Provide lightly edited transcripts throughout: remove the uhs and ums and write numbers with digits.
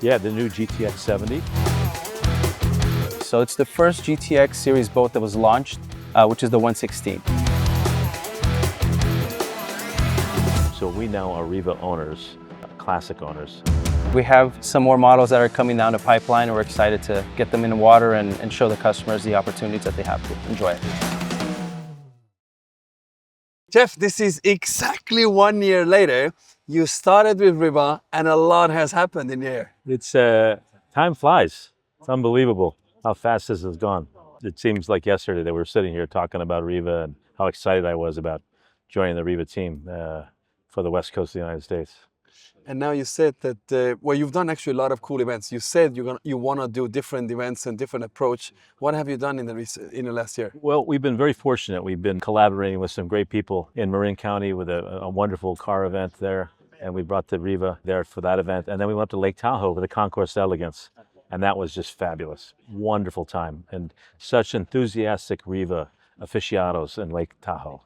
Yeah, the new GTX 70. So it's the first GTX series boat that was launched, which is the 116. So we now are Riva owners, classic owners. We have some more models that are coming down the pipeline, and we're excited to get them in the water and show the customers the opportunities that they have to enjoy it. Jeff, this is exactly 1 year later. You started with Riva and a lot has happened in a year. It's, time flies. It's unbelievable how fast this has gone. It seems like yesterday that we were sitting here talking about Riva and how excited I was about joining the Riva team for the West Coast of the United States. And now you said that, well, you've done actually a lot of cool events. You said you want to do different events and different approach. What have you done in the last year? Well, we've been very fortunate. We've been collaborating with some great people in Marin County with a wonderful car event there. And we brought the Riva there for that event. And then we went to Lake Tahoe with the Concourse Elegance. And that was just fabulous. Wonderful time. And such enthusiastic Riva aficionados in Lake Tahoe.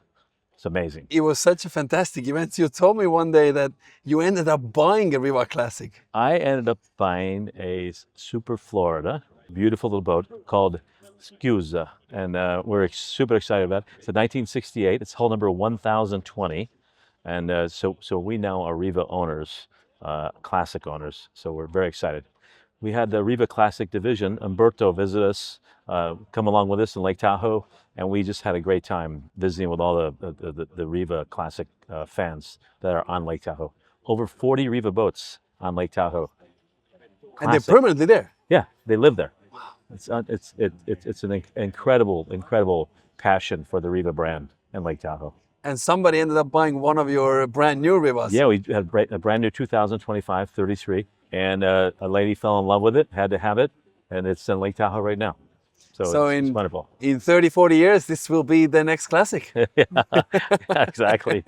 It's amazing. It was such a fantastic event. You told me one day that you ended up buying a Riva Classic. I ended up buying a Super Florida, beautiful little boat called Scusa. And we're super excited about it. It's a 1968. It's hull number 1020. And so we now are Riva owners, classic owners. So we're very excited. We had the Riva Classic division, Umberto, visit us, come along with us in Lake Tahoe, and we just had a great time visiting with all the Riva Classic fans that are on Lake Tahoe. Over 40 Riva boats on Lake Tahoe. Classic. And they're permanently there? Yeah, they live there. Wow. It's an incredible passion for the Riva brand in Lake Tahoe. And somebody ended up buying one of your brand new Rivas. Yeah, we had a brand new 2025 33. And a lady fell in love with it, had to have it, and it's in Lake Tahoe right now. So it's wonderful. In 30, 40 years, this will be the next classic. Yeah, exactly.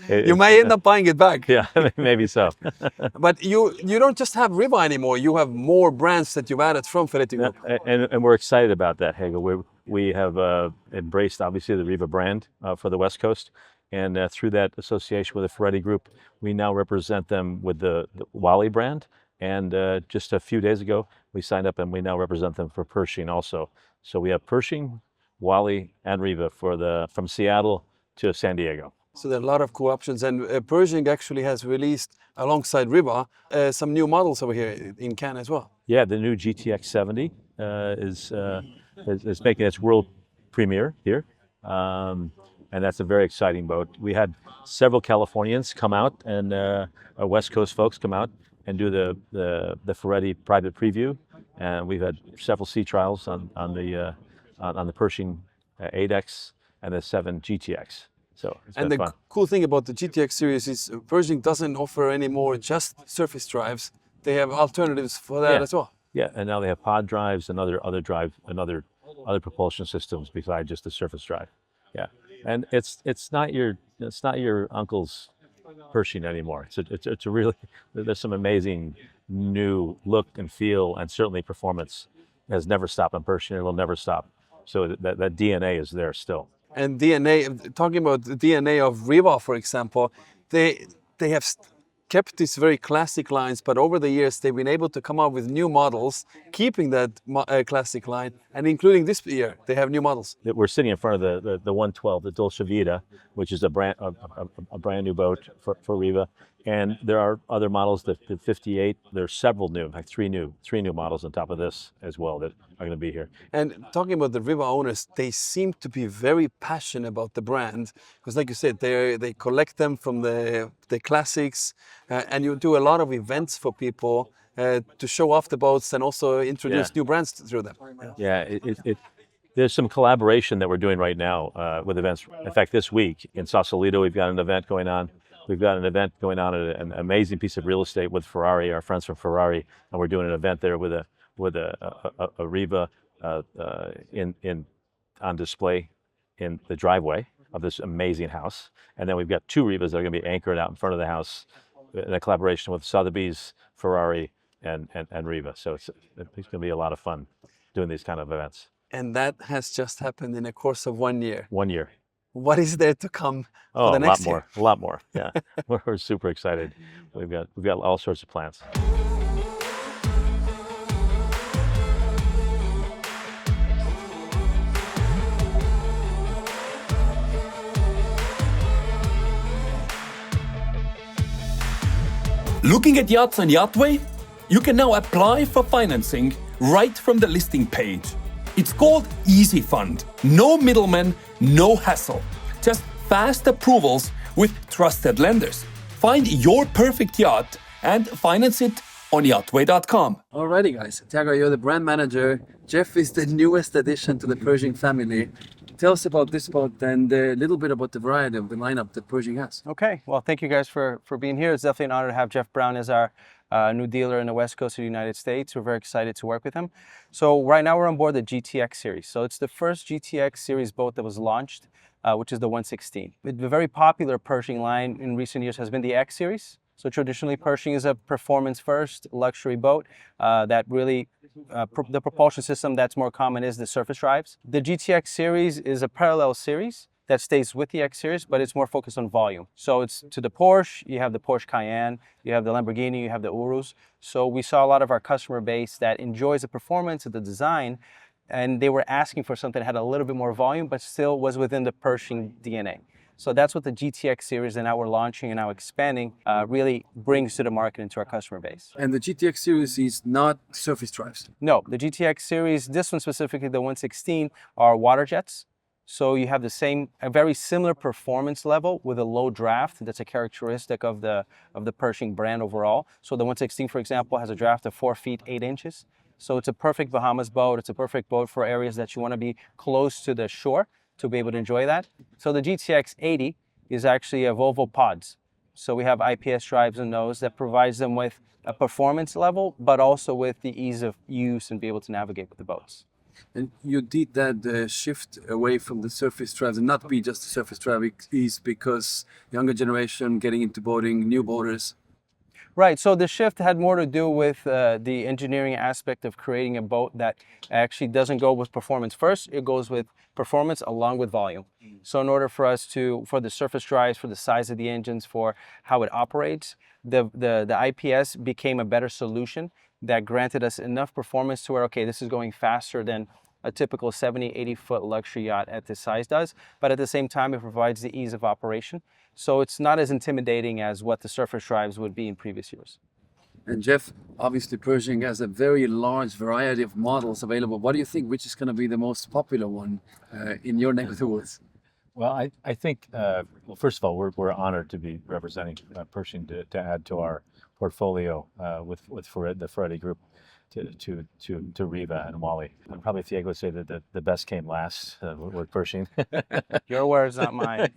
You may end up buying it back. Yeah, maybe so. But you don't just have Riva anymore. You have more brands that you've added from Ferretti Group. And we're excited about that, Hegel. We have embraced, obviously, the Riva brand for the West Coast. And through that association with the Ferretti Group, we now represent them with the Wally brand. And just a few days ago, we signed up and we now represent them for Pershing also. So we have Pershing, Wally, and Riva from Seattle to San Diego. So there are a lot of cool options. And Pershing actually has released, alongside Riva, some new models over here in Cannes as well. Yeah, the new GTX 70 is making its world premiere here. And that's a very exciting boat. We had several Californians come out and our West Coast folks come out and do the Ferretti private preview. And we've had several sea trials on the Pershing 8X and the 7 GTX. So it's been fun. Cool thing about the GTX series is Pershing doesn't offer anymore just surface drives. They have alternatives for that as well. Yeah, and now they have pod drives and other propulsion systems besides just the surface drive. Yeah. And it's not your uncle's Pershing anymore. It's a really, there's some amazing new look and feel, and certainly performance has never stopped on Pershing. It will never stop. So that DNA is there still. And DNA, talking about the DNA of Riva, for example, they have kept these very classic lines, but over the years they've been able to come up with new models, keeping that classic line, and including this year they have new models. We're sitting in front of the 112, the Dolce Vita, which is a brand new boat for Riva, and there are other models, the 58. There's several new, in fact, three new models on top of this as well that are going to be here. And talking about the Riva owners, they seem to be very passionate about the brand because, like you said, they collect them from the classics, and you do a lot of events for people to show off the boats and also introduce new brands through them. Yeah, there's some collaboration that we're doing right now with events. In fact, this week in Sausalito, we've got an event going on. We've got an event going on at an amazing piece of real estate with Ferrari, our friends from Ferrari, and we're doing an event there with a Riva on display in the driveway of this amazing house. And then we've got 2 Rivas that are going to be anchored out in front of the house in a collaboration with Sotheby's, Ferrari, and Riva. So it's going to be a lot of fun doing these kind of events. And that has just happened in the course of 1 year. 1 year. What is there to come for the next year? A lot more. Yeah, we're super excited. We've got all sorts of plans. Looking at yachts on YachtWay? You can now apply for financing right from the listing page. It's called Easy Fund. No middleman, no hassle. Just fast approvals with trusted lenders. Find your perfect yacht and finance it on yachtway.com. Alrighty, guys. Thiago, you're the brand manager. Jeff is the newest addition to the Pershing family. Tell us about this boat and a little bit about the variety of the lineup that Pershing has. Okay, well, thank you guys for being here. It's definitely an honor to have Jeff Brown as our new dealer in the West Coast of the United States. We're very excited to work with him. So right now we're on board the GTX series. So it's the first GTX series boat that was launched, which is the 116. The very popular Pershing line in recent years has been the X series. So traditionally, Pershing is a performance-first luxury boat that really, the propulsion system that's more common is the surface drives. The GTX series is a parallel series that stays with the X series, but it's more focused on volume. So it's to the Porsche, you have the Porsche Cayenne, you have the Lamborghini, you have the Urus. So we saw a lot of our customer base that enjoys the performance of the design, and they were asking for something that had a little bit more volume, but still was within the Pershing DNA. So that's what the GTX series that now we're launching and now expanding really brings to the market and to our customer base. And the GTX series is not surface drives. No, the GTX series, this one specifically, the 116, are water jets. So you have a very similar performance level with a low draft. That's a characteristic of the Pershing brand overall. So the 116, for example, has a draft of 4 feet 8 inches. So it's a perfect Bahamas boat. It's a perfect boat for areas that you want to be close to the shore to be able to enjoy that. So the GTX 80 is actually a Volvo Pods. So we have IPS drives in those that provides them with a performance level, but also with the ease of use and be able to navigate with the boats. And you did that shift away from the surface drives and not be just a surface drive is because younger generation getting into boating, new boaters. Right, so the shift had more to do with the engineering aspect of creating a boat that actually doesn't go with performance first, it goes with performance along with volume. So in order for us for the surface drives, for the size of the engines, for how it operates, the IPS became a better solution that granted us enough performance to where, okay, this is going faster than a typical 70, 80-foot luxury yacht at this size does, but at the same time, it provides the ease of operation. So it's not as intimidating as what the surface drives would be in previous years. And Jeff, obviously Pershing has a very large variety of models available. What do you think, which is going to be the most popular one in your neck of the woods? Well, I think, well, first of all, we're honored to be representing Pershing to add to our portfolio with the Ferretti Group to Riva and Wally. And probably Thiago would say that the best came last with Pershing. Your words, not mine.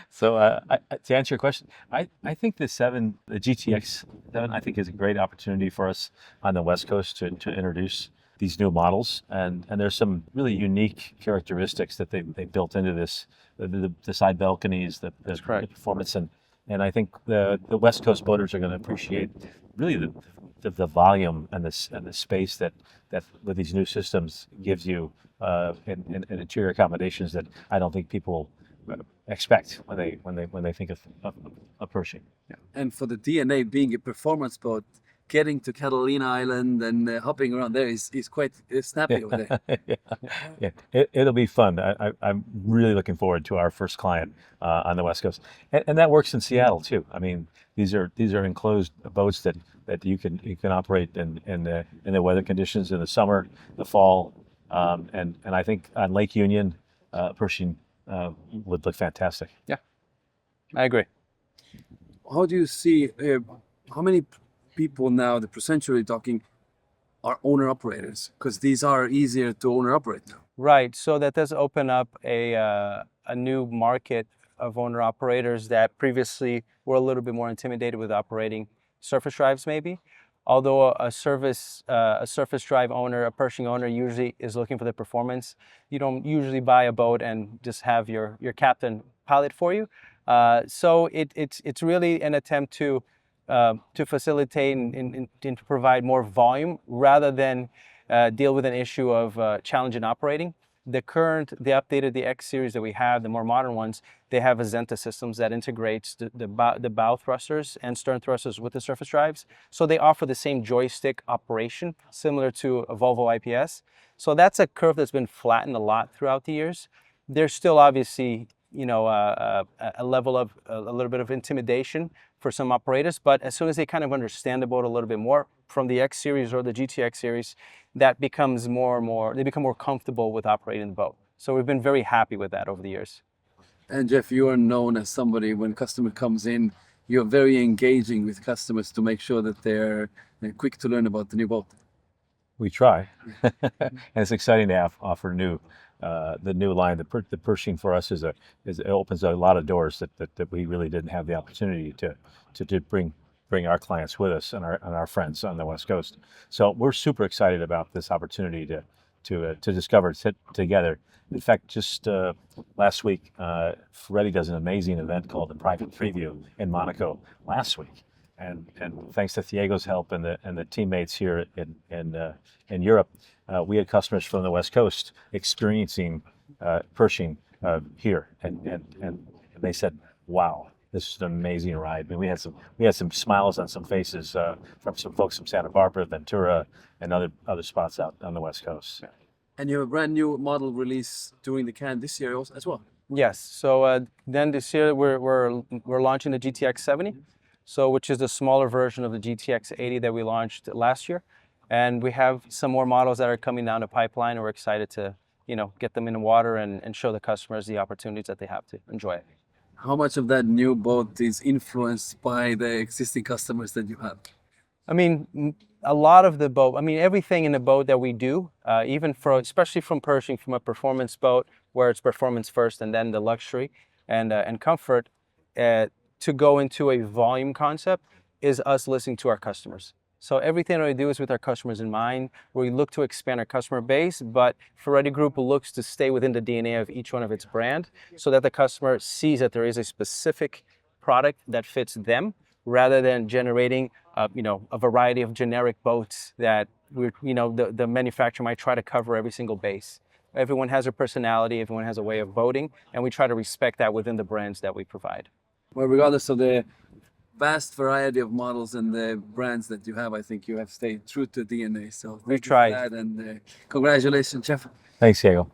So to answer your question, I think the GTX 7, I think is a great opportunity for us on the West Coast to introduce these new models, and there's some really unique characteristics that they built into this, the side balconies, the performance, and I think the West Coast boaters are going to appreciate really the volume and the space that with these new systems gives you in interior accommodations that I don't think people expect when they think of Pershing. Yeah. And for the DNA being a performance boat, getting to Catalina Island and hopping around there is quite snappy over there. Yeah. It'll be fun. I'm really looking forward to our first client on the West Coast, and that works in Seattle too. I mean, these are enclosed boats that you can operate in the weather conditions in the summer, the fall, and I think on Lake Union, Pershing would look fantastic. Yeah, I agree. How do you see how many people now, the percentage you're talking, are owner-operators? Because these are easier to owner-operate now. Right, so that does open up a new market of owner-operators that previously were a little bit more intimidated with operating surface drives maybe. Although a surface drive owner, a Pershing owner usually is looking for the performance. You don't usually buy a boat and just have your captain pilot for you. So it's really an attempt to facilitate and to provide more volume rather than deal with an issue of challenge in operating. The updated, the X series that we have, the more modern ones, they have Azenta systems that integrates the bow thrusters and stern thrusters with the surface drives. So they offer the same joystick operation, similar to a Volvo IPS. So that's a curve that's been flattened a lot throughout the years. There's still obviously, a level of a little bit of intimidation for some operators, but as soon as they kind of understand the boat a little bit more from the X series or the GTX series, that becomes more and more, they become more comfortable with operating the boat. So we've been very happy with that over the years. And Jeff, you are known as somebody, when customer comes in, you're very engaging with customers to make sure that they're quick to learn about the new boat. We try, and it's exciting to offer the new line. The Pershing for us it opens a lot of doors that we really didn't have the opportunity to bring our clients with us and our friends on the West Coast. So we're super excited about this opportunity to discover together. In fact, just last week, Freddie does an amazing event called the Private Preview in Monaco last week. And thanks to Thiago's help and the teammates here in Europe, we had customers from the West Coast experiencing Pershing here, and they said, "Wow, this is an amazing ride." I mean, we had some smiles on some faces from some folks from Santa Barbara, Ventura, and other spots out on the West Coast. And you have a brand new model release during the Cannes this year as well. Yes. So then this year we're launching the GTX 70, so which is the smaller version of the GTX 80 that we launched last year, and we have some more models that are coming down the pipeline. And we're excited to get them in the water and show the customers the opportunities that they have to enjoy it. How much of that new boat is influenced by the existing customers that you have? I mean, a lot of the boat, I mean, everything in the boat that we do, especially from Pershing, from a performance boat, where it's performance first and then the luxury and comfort, to go into a volume concept is us listening to our customers. So everything that we do is with our customers in mind. We look to expand our customer base, but Ferretti Group looks to stay within the DNA of each one of its brand so that the customer sees that there is a specific product that fits them, rather than generating a variety of generic boats that the manufacturer might try to cover every single base. Everyone has a personality, everyone has a way of boating, and we try to respect that within the brands that we provide. Well, regardless of the vast variety of models and the brands that you have, I think you have stayed true to DNA. So we tried. And congratulations, Jeff. Thanks, Thiago.